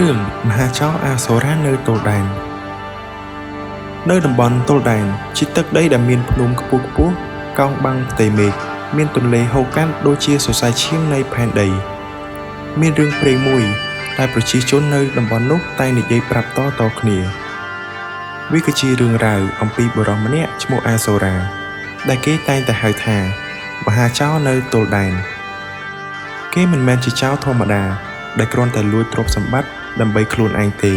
រឿងមហាចៅអាសូរ៉ានៅទល់ដែននៅតំបន់ទល់ដែនជាទឹកដីដែលមានភ្នំខ្ពស់ៗកោងបាំងផ្ទៃមេឃមានទន្លេហូរកាត់ដូចជាសរសៃឈាមនៃផែនដីមានរឿងព្រេងមួយដែលប្រជាជននៅតំបន់នោះតែងនិយាយប្រាប់តៗគ្នាវាគឺជារឿងរ៉ាវអំពីបុរសម្នាក់ឈ្មោះអាសូរ៉ាដែលគេតែងតែហៅថាមហាចៅនៅទល់ដែនគេមិនមែនជាចៅធម្មតាដែលគ្រាន់តែលួចទ្រព្យសម្បត្តិដើម្បីខ្លួនឯងទេ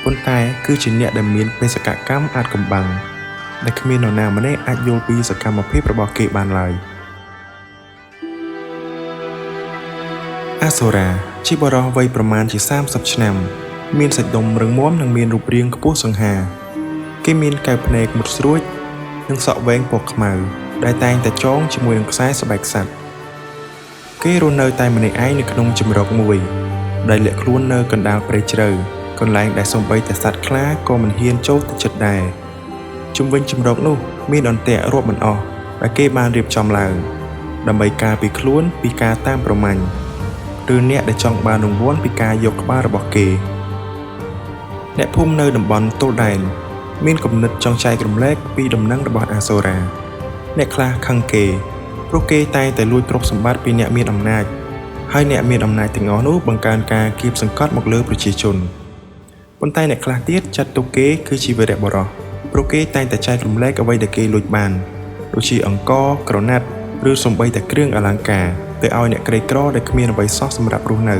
ប៉ុន្តែគឺជាអ្នកដែលមានបេសកកម្មអាចកំបាំងដែលគ្មាននរណាម្នាក់អាចយល់ពីសកម្មភាពរបស់គេបានឡើយអាសូរ៉ាជាបុរសវ័យប្រមាណជា30ឆ្នាំមានសាច់ដុំរឹងមាំនិងមានរូបរាងខ្ពស់សង្ហាគេមានកែវភ្នែកមុតស្រួចនិងសក់វែងពណ៌ខ្មៅដែលតែងតែចងជាមួយនឹងខ្សែស្បែកសត្វគេរស់នៅតែម្នាក់ឯងនៅក្នុងជម្រកមួយដែលលាក់ខ្លួននៅកណ្ដាលព្រៃជ្រៅកន្លែងដែលសូម្បីតែសត្វខ្លាក៏មិនហ៊ានចូលទៅជិតដែរជុំវិញជម្រកនោះមានអន្ទាក់រាប់មិនអស់ដែលគេបានរៀបចំឡើងដើម្បីការពារខ្លួនពីការតាមប្រមាញ់ឬអ្នកដែលចង់បានរង្វាន់ពីការយកក្បាលរបស់គេអ្នកភូមិនៅតំបន់ទល់ដែនមានគំនិតចង់ចែករំលែកពីដំណឹងរបស់អាសូរ៉ាអ្នកខ្លះខឹងគេព្រោះគេតែងតែលួចទ្រព្យសម្បត្តិពីអ្នកមានអំណាចហើយអ្នកមានអំណាចទាំងអស់នោះបង្កើនការគៀបសង្កត់មកលើប្រជាជនប៉ុន្តែអ្នកខ្លះទៀតចាត់ទុកគេគឺជាវីរបុរសព្រោះគេតែងតែចែករំលែកអ្វីដែលគេលួចបានដូចជាអង្ករក្រណាត់ឬសូម្បីតែគ្រឿងអលង្ការទៅឲ្យអ្នកក្រីក្រដែលគ្មានអ្វីសោះសម្រាប់រស់នៅ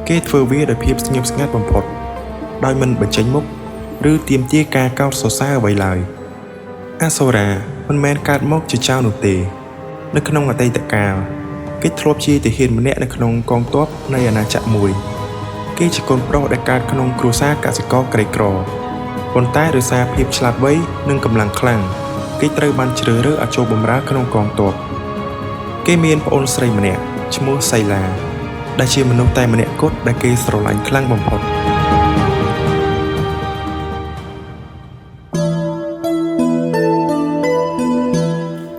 គេធ្វើវាដោយភាពស្ងៀមស្ងាត់បំផុតដោយមិនបញ្ចេញមុខឬទាមទារការកោតសរសើរអ្វីឡើយអាសូរ៉ាមិនមែនកើតមកជាចៅនោះទេនៅក្នុងអតីតកាលគេធ្លាប់ជាទាហានម្នាក់នៅក្នុងកងទ័ពនៃអាណាចក្រមួយគេជាកូនប្រុសដែលកើតក្នុងគ្រួសារកសិករក្រីក្រប៉ុន្តែដោយសារភាពឆ្លាតវៃនិងកម្លាំងខ្លាំងគេត្រូវបានជ្រើសរើសឲ្យចូលបម្រើក្នុងកងទ័ពគេមានប្អូនស្រីម្នាក់ឈ្មោះសៃឡាដែលជាមនុស្សតែម្នាក់គត់ដែលគេស្រឡាញ់ខ្លាំងបំផុត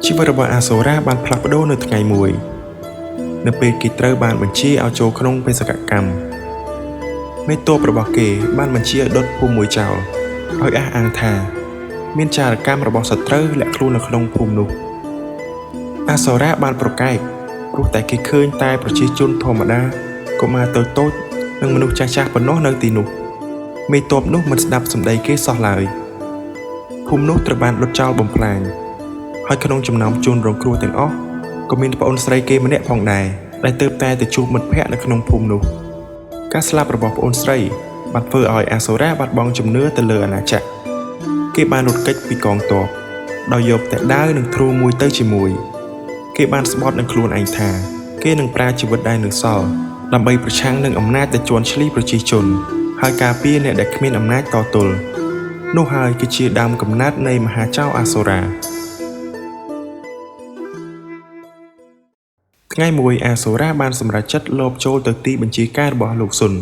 ជីវិតរបស់អាសូរ៉ាបានផ្លាស់ប្ដូរនៅថ្ងៃមួយនៅពេលគេត្រូវបានបញ្ជាឲ្យចូលក្នុងបេសកកម្មមេទ័ពរបស់គេបានបញ្ជាឲ្យដុតភូមិមួយចោលដោយអះអាងថាមានចារកម្មរបស់សត្រូវលាក់ខ្លួននៅក្នុងភូមិនោះអាសូរ៉ាបានប្រកែកព្រោះតែគេឃើញតែប្រជាជនធម្មតាកុមារតូចៗនិងមនុស្សចាស់ៗប៉ុណ្ណោះនៅទីនោះមេទ័ពនោះមិនស្ដាប់សម្ដីគេសោះឡើយភូមិនោះត្រូវបានដុតចោលបំផ្លាញហើយក្នុងចំណោមជនរងគ្រោះទាំងអស់ក៏មានប្អូនស្រីគេម្នាក់ផងដែរដែលទើបតែទៅជួបមិត្តភ័ក្តិនៅក្នុងភូមិនោះការស្លាប់របស់ប្អូនស្រីបានធ្វើឲ្យអាសូរ៉ាបាត់បង់ជំនឿទៅលើអាណាចក្រគេបានរត់គេចពីកងទ័ពដោយយកតែដាវនិងទ្រូមួយទៅជាមួយគេបានស្បត់នឹងខ្លួនឯងថាគេនឹងប្រើជីវិតដែលនៅសល់ដើម្បីប្រឆាំងនឹងអំណាចដែលជន់ឈ្លីប្រជាជនហើយការពារអ្នកដែលគ្មានអំណាចតទល់នោះហើយគឺជាដើមកំណើតនៃមហាចៅអាសូរ៉ាថ្ងៃមួយអាសូរ៉ាបានសម្រេចចិត្តលបចូលទៅទីបញ្ជាការរបស់លោកស៊ុន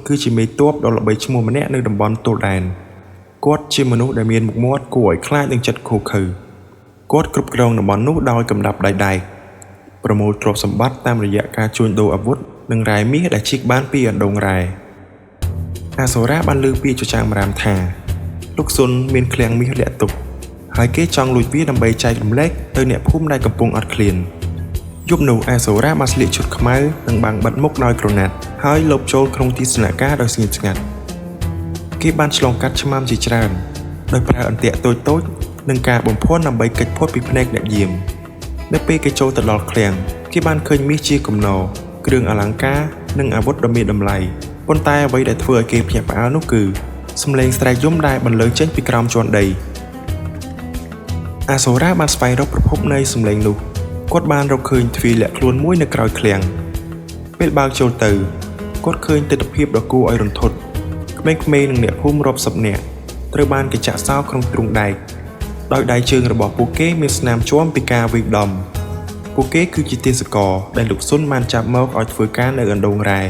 គឺជាមេទ័ពដ៏ល្បីឈ្មោះម្នាក់នៅតំបន់ទល់ដែនគាត់ជាមនុស្សដែលមានមុខមាត់គួរឲ្យខ្លាចនិងចិត្តឃោរឃៅគាត់គ្រប់គ្រងតំបន់នោះដោយកំដាប់ដៃដែកប្រមូលទ្រព្យសម្បត្តិតាមរយៈការជួញដូរអាវុធនិងរ៉ែមាសដែលជីកបានពីអណ្ដូងរ៉ែអាសូរ៉ាបានលើកពាក្យចចាមរាមថាលោកស៊ុនមានឃ្លាំងមាសលាក់ទុកហើយគេចង់លួចវាដើម្បីចែករំលែកទៅអ្នកភូមិដែលកំពុងអត់ឃ្លានយប់នោះអាសូរ៉ាបានស្លៀកឈុតខ្មៅនិងបាំងបិទមុខដោយក្រណាត់ហើយលបចូលក្នុងទីស្នាក់ការដោយស្ងៀមស្ងាត់គេបានឆ្លងកាត់ឆ្មាំជាច្រើនដោយប្រើអន្ទាក់តូចៗនិងការបំភាន់ដើម្បីគេចផុតពីភ្នែកអ្នកយាមនៅពេលគេចូលទៅដល់ឃ្លាំងគេបានឃើញមាសជាគំនរគ្រឿងអលង្ការនិងអាវុធដ៏មានតម្លៃប៉ុន្តែអ្វីដែលធ្វើឲ្យគេភ្ញាក់ផ្អើលនោះគឺសំឡេងស្រែកយំដែលបន្លឺចេញពីក្រោមជាន់ដីអាសូរ៉ាបានស្វែងរកប្រភពនៃសំឡេងនោះគាត់បានរកឃើញទ្វារលាក់ខ្លួនមួយនៅក្រោយឃ្លាំងពេលបើកចូលទៅគាត់ឃើញទិដ្ឋភាពដ៏គួរឲ្យរន្ធត់ក្មេងៗនិងអ្នកភូមិរាប់សិបនាក់ត្រូវបានគេចាក់សោក្នុងទ្រូងដែកដោយដៃជើងរបស់ពួកគេមានស្នាមជាំពីការវាយដំពួកគេគឺជាទេសករដែលលោកស៊ុនបានចាប់មកឲ្យធ្វើការនៅអណ្ដូងរ៉ែ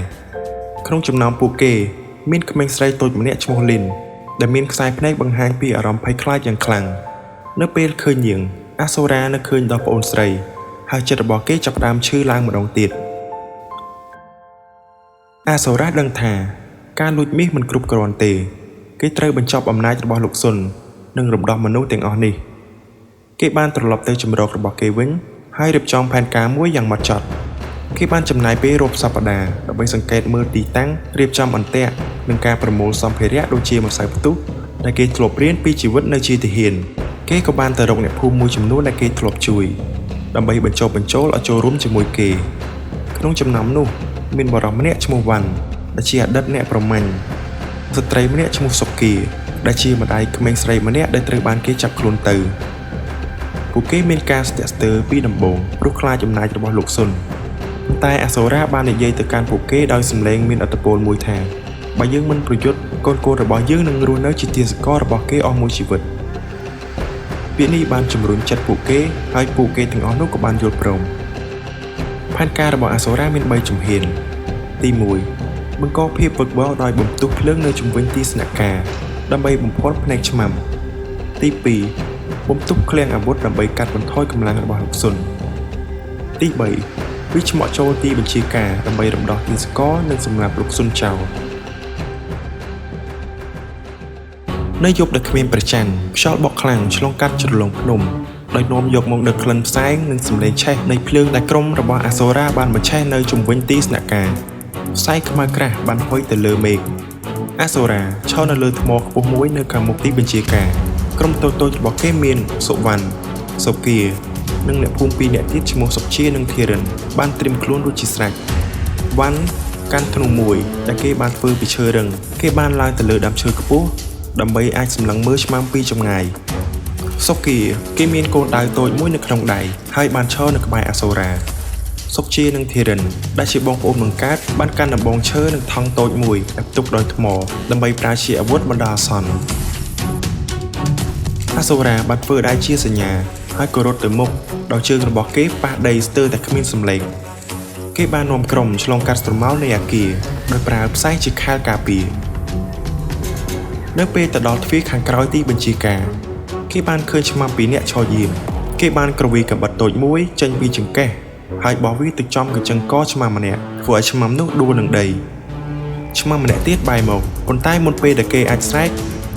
ក្នុងចំណោមពួកគេមានក្មេងស្រីតូចម្នាក់ឈ្មោះលីនដែលមានខ្សែភ្នែកបង្ហាញពីអារម្មណ៍ភ័យខ្លាចយ៉ាងខ្លាំងនៅពេលឃើញនាងអាសូរ៉ានឹកឃើញដល់ប្អូនស្រីហើយចិត្តរបស់គេចាប់ផ្ដើមឈឺឡើងម្ដងទៀត អ អាសូរ៉ាដឹងថាការលួចមាសមិនគ្រប់គ្រាន់ទេគេត្រូវបញ្ចប់អំណាចរបស់លោកស៊ុននិងរំដោះមនុស្សទាំងអស់នេះគេបានត្រឡប់ទៅជំរករបស់គេវិញហើយរៀបចំផែនការមួយយ៉ាងម៉ត់ចត់គេបានចំណាយពេលរាប់សប្តាហ៍ដើម្បីសង្កេតមើលទីតាំងរៀបចំអន្ទាក់និងការប្រមូលសម្ភារៈដូចជាម្សៅផ្ទុះដែលគេធ្លាប់រៀនពីជីវិតនៅជាទាហានគេក៏បានទៅរកអ្នកភូមិមួយចំនួនដែលគេធ្លាប់ជួយដើម្បីបញ្ចុះបញ្ចូលឲ្យចូលរួមជាមួយគេក្នុងចំណោមនោះមានបរិសម្នាក់ឈ្មោះវ៉ាន់ដែលជាអតីតអ្នកប្រមាញ់ស្ត្រីម្នាក់ឈ្មោះសុកគីដែលជាម្ដាយក្មេងស្រីម្នាក់ដែលត្រូវបានគេចាប់ខ្លួនទៅពួកគេមានការស្ទាក់ស្ទើរពីដំបូងព្រោះខ្លាចអំណាចរបស់លោកស៊ុនតែអាសូរ៉ាបាននិយាយទៅកាន់ពួកគេដោយសម្លេងមានឥទ្ធិពលមួយថាបើយើងមិនប្រយុទ្ធកូនរបស់យើងនឹងរស់នៅជាទាសកររបស់គេអស់មួយជីវិតពាក្យនេះបានជំរុញចិត្តពួកគេហើយពួកគេទាំងអស់នោះក៏បានយល់ព្រមផែនការរបស់អាសូរ៉ាមាន3ជំហានទី1បង្កភាពវឹកវរដោយបំទុះភ្លើងនៅជុំវិញទីស្នាក់ការដើម្បីបំផុតផ្នែកឆ្មាំទី2បំទុះឃ្លាំងអាវុធដើម្បីកាត់បន្ថយកម្លាំងរបស់លោកស៊ុនទី3វិឆ្មក់ចូលទីបញ្ជាការដើម្បីរំដោះទាសករនិងសម្លាប់លោកស៊ុនចោលនៅយប់ដែលគ្មានព្រះច័ន្ទខ្យល់បក់ខ្លាំងឆ្លងកាត់ជ្រលងភ្នំដោយនាំយកមកនូវក្លិនផ្សែងនិងសម្លេងឆេះនៃភ្លើងដែលក្រុមរបស់អាសូរ៉ាបានបញ្ឆេះនៅជុំវិញទីស្នាក់ការផ្សែងខ្មៅក្រាស់បានហុយទៅលើមេឃអាសូរ៉ាឈរនៅលើថ្មខ្ពស់មួយនៅខាងមុខទីបញ្ជាការក្រុមតូចៗរបស់គេមានសុវណ្ណសុគានិងអ្នកភូមិ2នាក់ទៀតឈ្មោះសុកជានិងធីរិនបានត្រៀមខ្លួនរួចជាស្រេចវ៉ាន់កាន់ធ្នូមួយដែលគេបានធ្វើពីឈើរឹងគេបានឡើងទៅលើដើមឈើខ្ពស់ដើម្បីអាចសម្លឹងមើលឆ្មាំពីចម្ងាយសុគាគេមានកូនដាវតូចមួយនៅក្នុងដៃហើយបានឈរនៅក្បែរអាសូរ៉ាសុកជានិងធីរិនដែលជាបងប្អូនបង្កើតបានកាន់ដំបងឈើនិងថង់តូចមួយដែលផ្ទុកដោយថ្មដើម្បីប្រើជាអាវុធបណ្ដោះអាសន្នអាសូរ៉ាបានធ្វើដៃជាសញ្ញាហើយក៏រត់ទៅមុខដោយជើងរបស់គេប៉ះដីស្ទើរតែគ្មានសម្លេងគេបាននាំក្រុមឆ្លងកាត់ស្រមោលនៃអាគារដោយប្រើផ្សែងជាខែលការពារនៅពេលទៅដល់ទ្វារខាងក្រោយទីបញ្ជាការគេបានឃើញឆ្មាំ2នាក់ឈរយាមគេបានក្រវីកាំបិតតូចមួយចេញពីចង្កេះហើយបោះវាទៅចំកញ្ចឹងកឆ្មាំម្នាក់ធ្វើឲ្យឆ្មាំនោះដួលនឹងដីឆ្មាំម្នាក់ទៀតបែរមកប៉ុន្តែមុនពេលដែលគេអាចស្រែក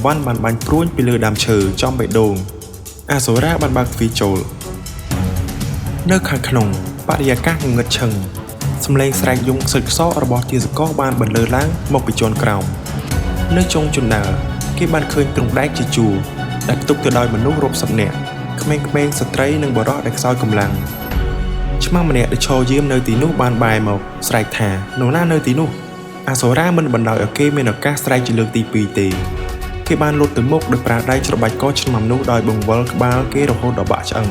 វ៉ាន់បានបាញ់ព្រួញពីលើដើមឈើចំបេះដូងអាសូរ៉ាបានបើកទ្វារចូលនៅខាងក្នុងបរិយាកាសងងឹតឈឹងសម្លេងស្រែកយំខ្សឹកខ្សោករបស់ទាសករបានបន្លឺឡើងមកពីជាន់ក្រោមនៅចុងជណ្ដើរគេបានឃើញទ្រុងដែកជាជួរដែលផ្ទុកទៅដោយមនុស្សរាប់សិបនាក់ក្មេងៗស្ត្រីនិងបុរសដែលខ្សោយកម្លាំងឆ្មាំម្នាក់ដែលឈរយាមនៅទីនោះបានបែរមកស្រែកថានរណានៅទីនោះអាសូរ៉ាមិនបណ្ដោយឲ្យគេមានឱកាសស្រែកជាលើកទី2ទេគេបានលុតទៅមុខដោយប្រើដៃច្របាច់កឆ្មាំនោះដោយបង្វិលក្បាលគេរហូតដល់បាក់ឆ្អឹង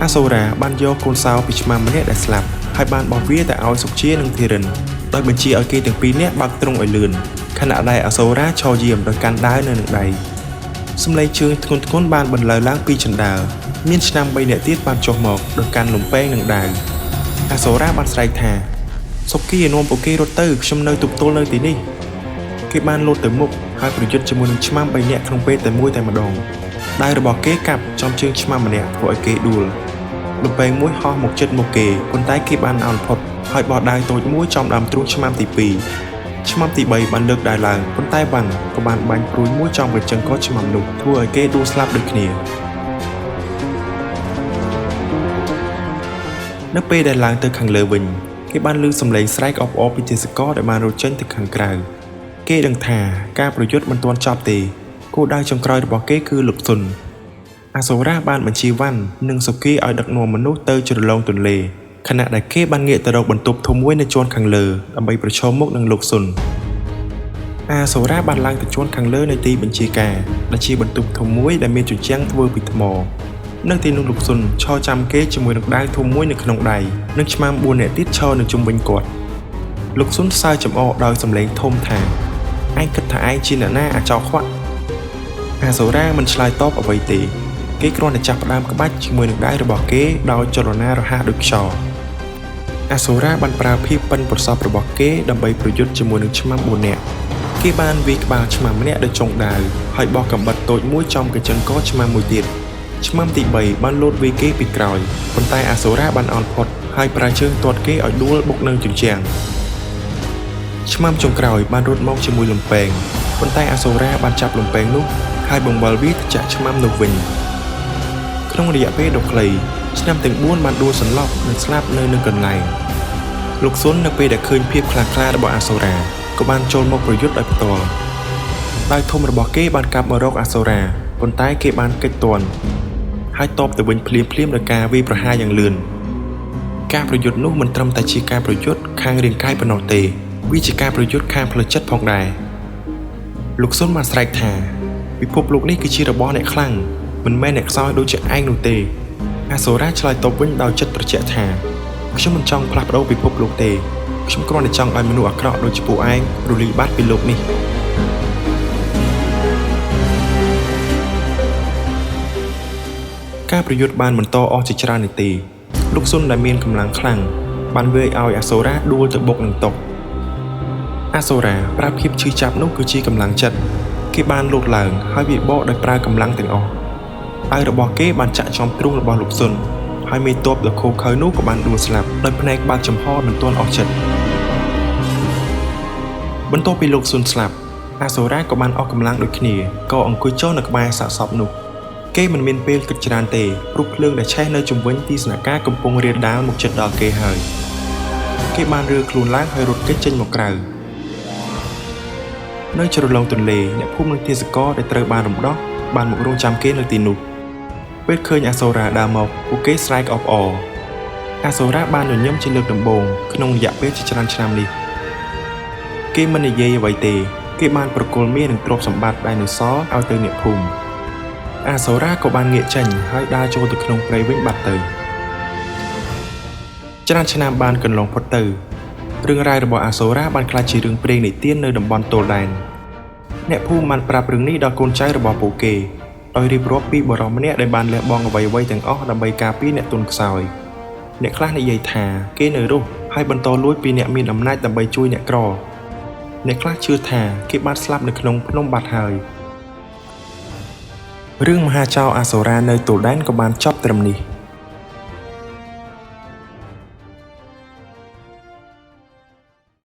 អាសូរ៉ាបានយកកូនសោពីឆ្មាំម្នាក់ដែលស្លាប់ហើយបានបោះវាទៅឲ្យសុកជានិងធីរិនដោយបញ្ជាឲ្យគេទាំងពីរនាក់បើកទ្រុងឲ្យលឿនខណៈដែលអាសូរ៉ាឈរយាមដោយកាន់ដាវនៅនឹងដៃសម្លេងជើងធ្ងន់ធ្ងរបានបន្លឺឡើងពីជណ្ដើរមានឆ្នាំ3នាក់ទៀតបានចុះមកដោយកាន់លំពែងនឹងដាវអាសូរ៉ាបានស្រែកថាសុគីនាំពួកគេរត់ទៅខ្ញុំនៅទប់ទល់នៅទីនេះគេបានលោតទៅមុខហើយប្រយុទ្ធជាមួយនឹងឆ្មាំ3នាក់ក្នុងពេលតែមួយតែម្ដងដាវរបស់គេកាប់ចំជើងឆ្មាំម្នាក់ធ្វើឲ្យគេដួលលំពែងមួយហោះមកជិតមកគេប៉ុន្តែគេបានអោនផុតហើយបោះដាវតូចមួយចំដើមទ្រូងឆ្មាំទី2ឆ្មាំទី3បានលើកដាវឡើងប៉ុន្តែវ៉ាន់ក៏បានបាញ់ព្រួយមួយចំកញ្ចឹងកឆ្មាំនោះធ្វើឲ្យគេដួលស្លាប់ដូចគ្នានៅពេលដែលឡើងទៅខាងលើវិញគេបានឮសំឡេងស្រែកអបអរពីទាសករដែលបានរត់ចេញទៅខាងក្រៅគេដឹងថាការប្រយុទ្ធមិនទាន់ចប់ទេគោលដៅចុងក្រោយរបស់គេគឺលោកស៊ុនអាសូរ៉ាបានបញ្ជាវ៉ាន់និងសុគីឲ្យដឹកនាំមនុស្សទៅជ្រលងទន្លេខណៈដែលគេបានងាកទៅរកបន្ទប់ធំមួយនៅជាន់ខាងលើដើម្បីប្រឈមមុខនឹងលោកស៊ុនអាសូរ៉ាបានឡើងទៅជាន់ខាងលើនៃទីបញ្ជាការដែលជាបន្ទប់ធំមួយដែលមានជញ្ជាំងធ្វើពីថ្មនៅទីនោះលោកស៊ុនឈរចាំគេជាមួយនឹងដាវធំមួយនៅក្នុងដៃនិងឆ្មាំ4នាក់ទៀតឈរនៅជុំវិញគាត់លោកស៊ុនសើចំអកដោយសំឡេងធំថាឯងគិតថាឯងជាអ្នកណាអាចោលខ្វាក់អាសូរ៉ាមិនឆ្លើយតបអ្វីទេគេគ្រាន់តែចាប់ផ្ដើមក្បាច់ជាមួយនឹងដៃរបស់គេដោយចលនារហ័សដូចខ្យល់អាសូរ៉ាបានប្រើភាពប៉ិនប្រសប់របស់គេដើម្បីប្រយុទ្ធជាមួយនឹងឆ្មាំ4នាក់គេបានវាយក្បាលឆ្មាំម្នាក់ដោយចុងដាវហើយបោះកាំបិតតូចមួយចំកញ្ចឹងកឆ្មាំមួយទៀតឆ្មាំទី3បានលោតវាយគេពីក្រោយប៉ុន្តែអាសូរ៉ាបានអោនផុតហើយប្រើជើងទាត់គេឲ្យដួលបុកនៅជញ្ជាំង ឆ្មាំចុងក្រោយបានរត់មកជាមួយលំពែងប៉ុន្តែអសូរាបានចាប់លំពែងនោះហើយបង្វិលវាទៅចាក់ឆ្មាំនោះវិញក្នុងរយៈពេលដ៏ខ្លីឆ្នាំទាំង4បានដួលសន្លប់និងស្លាប់នៅនឹងកន្លែងលោកស៊ុននៅពេលដែលឃើញភាពខ្លាំងក្លារបស់អសូរាក៏បានចូលមកប្រយុទ្ធដោយផ្ទាល់ដៃធំរបស់គេបានកាប់មករកអសូរាប៉ុន្តែគេបានគេចទាន់ហើយតបទៅវិញភ្លាមដោយការវាយប្រហារយ៉ាងលឿនការប្រយុទ្ធនោះមិនត្រឹមតែជាការប្រយុទ្ធខាងរាងកាយប៉ុណ្ណោះទេវាជាការប្រយុទ្ធខាងផ្លូវចិត្តផងដែរលោកស៊ុនបានស្រែកថាពិភពលោកនេះគឺជារបស់អ្នកខ្លាំងមិនមែនអ្នកខ្សោយដូចជាឯងនោះទេអសូរាឆ្លើយតបវិញដោយចិត្តត្រជាក់ថាខ្ញុំមិនចង់ផ្លាស់ប្ដូរពិភពលោកទេខ្ញុំគ្រាន់តែចង់ឲ្យមនុស្សអាក្រក់ដូចជាពួកឯងរលាយបាត់ពីលោកនេះការប្រយុទ្ធបានបន្តអស់ជាច្រើននាទីលោកស៊ុនដែលមានកម្លាំងខ្លាំងបានវាយឲ្យអសូរាដួលទៅបុកនឹងតុអសូរាប្រាប់ភាពឈឺចាប់នោះគឺជាកម្លាំងចិត្តគេបានលោតឡើងហើយវាបកដោយប្រើកម្លាំងទាំងអស់ហើយរបស់គេបានចាក់ចំទ្រូងរបស់លោកស៊ុនហើយមេតបដ៏ខូខើនោះក៏បានដួលស្លាប់ដោយភ្នែកបើកចំហមិនទាន់អស់ចិត្តបន្ទាប់ពីលោកស៊ុនស្លាប់អសូរាក៏បានអស់កម្លាំងដូចគ្នាក៏អង្គុយចុះនៅក្បែរសាកសពនោះគេមិនមានពេលគិតច្រើនទេព្រោះភ្លើងដែលឆេះនៅជុំវិញទីស្នាក់ការកំពុងរាលដាលមកជិតដល់គេហើយគេបានរើខ្លួនឡើងហើយរត់គេចចេញមកក្រៅនៅជ្រលងទន្លេអ្នកភូមិនិងទេសចរដែលត្រូវបានរំដោះបានមករងចាំគេនៅទីនោះពេលឃើញអសូរាដើរមកពួកគេស្រែកអបអរអសូរាបានញញឹមជាលើកដំបូងក្នុងរយៈពេលជាច្រើនឆ្នាំនេះគេមិននិយាយអ្វីទេគេបានប្រគល់មាសនិងទ្រព្យសម្បត្តិដែលនៅសល់ឲ្យទៅអ្នកភូមិអសូរាក៏បានងាកចេញហើយដើរចូលទៅក្នុងព្រៃវិញបាត់ទៅច្រើនឆ្នាំបានកន្លងផុតទៅរឿងរ៉ាវរបស់អសូរាបានក្លាយជារឿងព្រេងនិទាននៅតំបន់ទោលដែនអ្នកភូមិបានប្រាប់រឿងនេះដល់កូនចៅរបស់ពួកគេដោយរៀបរាប់ពីបុរសម្នាក់ដែលបានលះបង់អ្វីៗទាំងអស់ដើម្បីការពារអ្នកទុនខ្សោយអ្នកខ្លះនិយាយថាគេនៅរស់ហើយបន្តលួចពីអ្នកមានអំណាចដើម្បីជួយអ្នកក្រអ្នកខ្លះជឿថាគេបានស្លាប់នៅក្នុងភ្នំបាត់ហើយរឿងមហាចៅអសូរានៅទោលដែនក៏បានចប់ត្រឹមនេះ